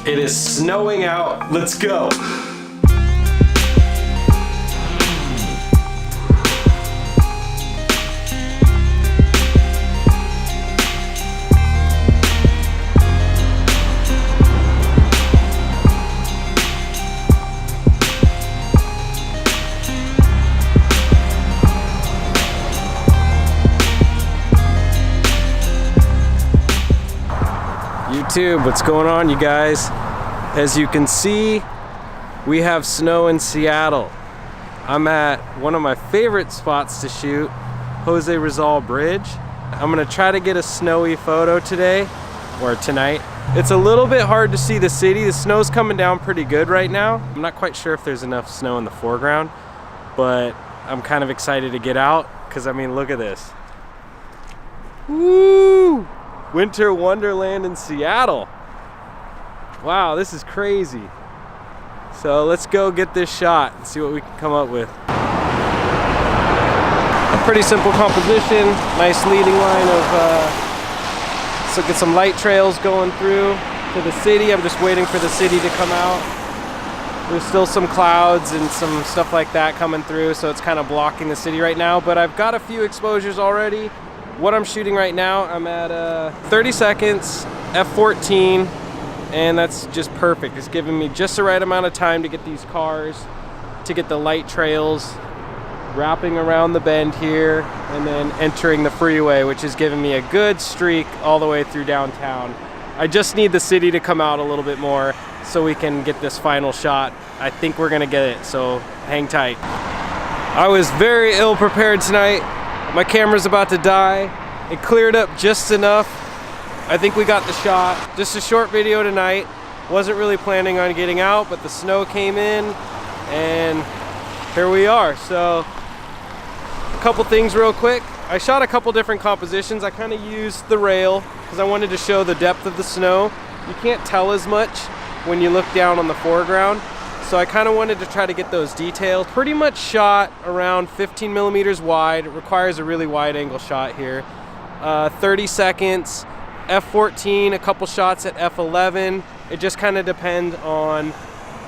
It is snowing out. Let's go. YouTube, what's going on, you guys? As you can see, we have snow in Seattle. I'm at one of my favorite spots to shoot, Jose Rizal Bridge. I'm gonna try to get a snowy photo today, or tonight. It's a little bit hard to see the city. The snow's coming down pretty good right now. I'm not quite sure if there's enough snow in the foreground, but I'm kind of excited to get out, because I mean, look at this. Woo! Winter wonderland in Seattle. Wow, this is crazy. So let's go get this shot and see what we can come up with. A pretty simple composition, nice leading line of, let's look at some light trails going through to the city. I'm just waiting for the city to come out. There's still some clouds and some stuff like that coming through, so it's kind of blocking the city right now, but I've got a few exposures already. What I'm shooting right now, I'm at 30 seconds, f14, and that's just perfect. It's giving me just the right amount of time to get these cars, to get the light trails, wrapping around the bend here, and then entering the freeway, which is giving me a good streak all the way through downtown. I just need the city to come out a little bit more so we can get this final shot. I think we're gonna get it, so hang tight. I was very ill prepared tonight. My camera's about to die. It cleared up just enough. I think we got the shot. Just a short video tonight. Wasn't really planning on getting out, but the snow came in and here we are. So a couple things real quick. I shot a couple different compositions. I kind of used the rail because I wanted to show the depth of the snow. You can't tell as much when you look down on the foreground. So I kind of wanted to try to get those details. Pretty much shot around 15 millimeters wide. It requires a really wide angle shot here. 30 seconds, f14, a couple shots at f11. It just kind of depends on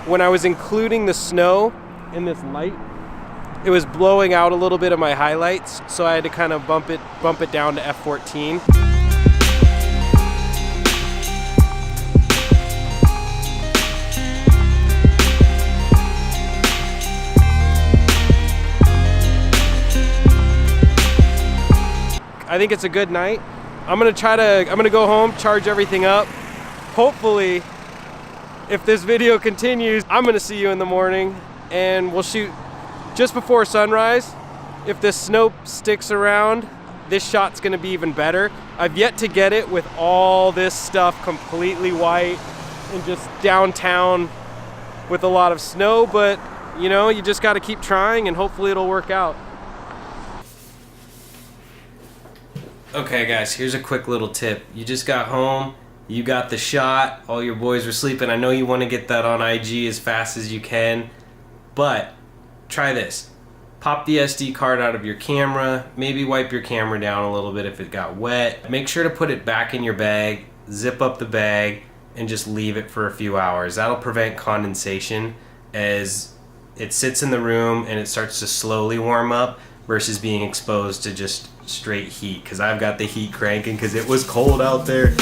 when I was including the snow in this light. It was blowing out a little bit of my highlights, so I had to kind of bump it down to f14. I think it's a good night. I'm gonna go home, charge everything up. Hopefully, if this video continues, I'm gonna see you in the morning and we'll shoot just before sunrise. If the snow sticks around, this shot's gonna be even better. I've yet to get it with all this stuff completely white and just downtown with a lot of snow, but you know, you just gotta keep trying and hopefully it'll work out. Okay guys, here's a quick little tip. You just got home, you got the shot, all your boys were sleeping. I know you want to get that on IG as fast as you can, but try this. Pop the SD card out of your camera, maybe wipe your camera down a little bit if it got wet. Make sure to put it back in your bag, zip up the bag, and just leave it for a few hours. That'll prevent condensation as it sits in the room and it starts to slowly warm up versus being exposed to just straight heat, because I've got the heat cranking because it was cold out there.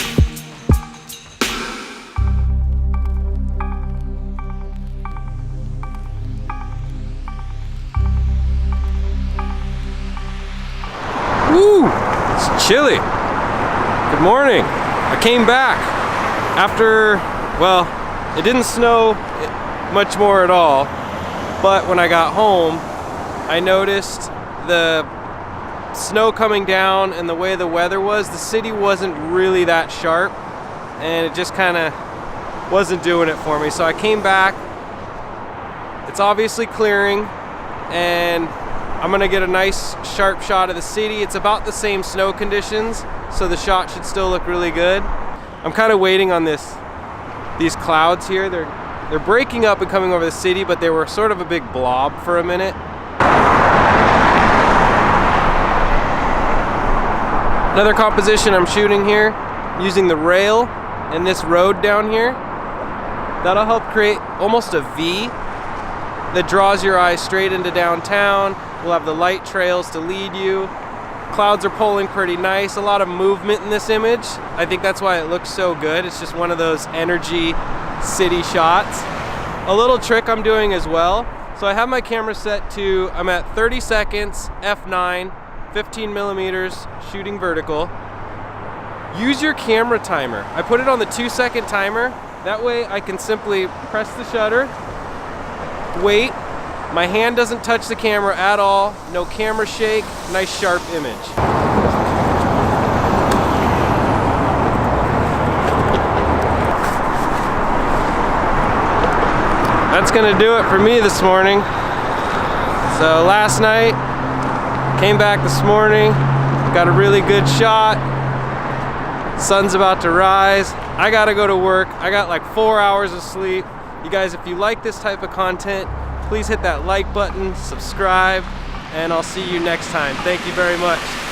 Woo! It's chilly. Good morning. I came back after, well, it didn't snow much more at all, but when I got home, I noticed the snow coming down and the way the weather was, the city wasn't really that sharp and it just kind of wasn't doing it for me. So I came back. It's obviously clearing and I'm gonna get a nice sharp shot of the city. It's about the same snow conditions, so the shot should still look really good. I'm kind of waiting on these clouds here. They're breaking up and coming over the city, but they were sort of a big blob for a minute. Another composition I'm shooting here using the rail and this road down here. That'll help create almost a V that draws your eye straight into downtown. We'll have the light trails to lead you. Clouds are pulling pretty nice, a lot of movement in this image. I think that's why it looks so good. It's just one of those energy city shots. A little trick I'm doing as well. So I have my camera set to, I'm at 30 seconds, f9, 15 millimeters, shooting vertical. Use your camera timer. I put it on the 2-second timer. That way I can simply press the shutter, wait. My hand doesn't touch the camera at all. No camera shake. Nice sharp image. That's gonna do it for me this morning. So last night, came back this morning, got a really good shot. Sun's about to rise. I gotta go to work. I got like 4 hours of sleep. You guys, if you like this type of content, please hit that like button, subscribe, and I'll see you next time. Thank you very much.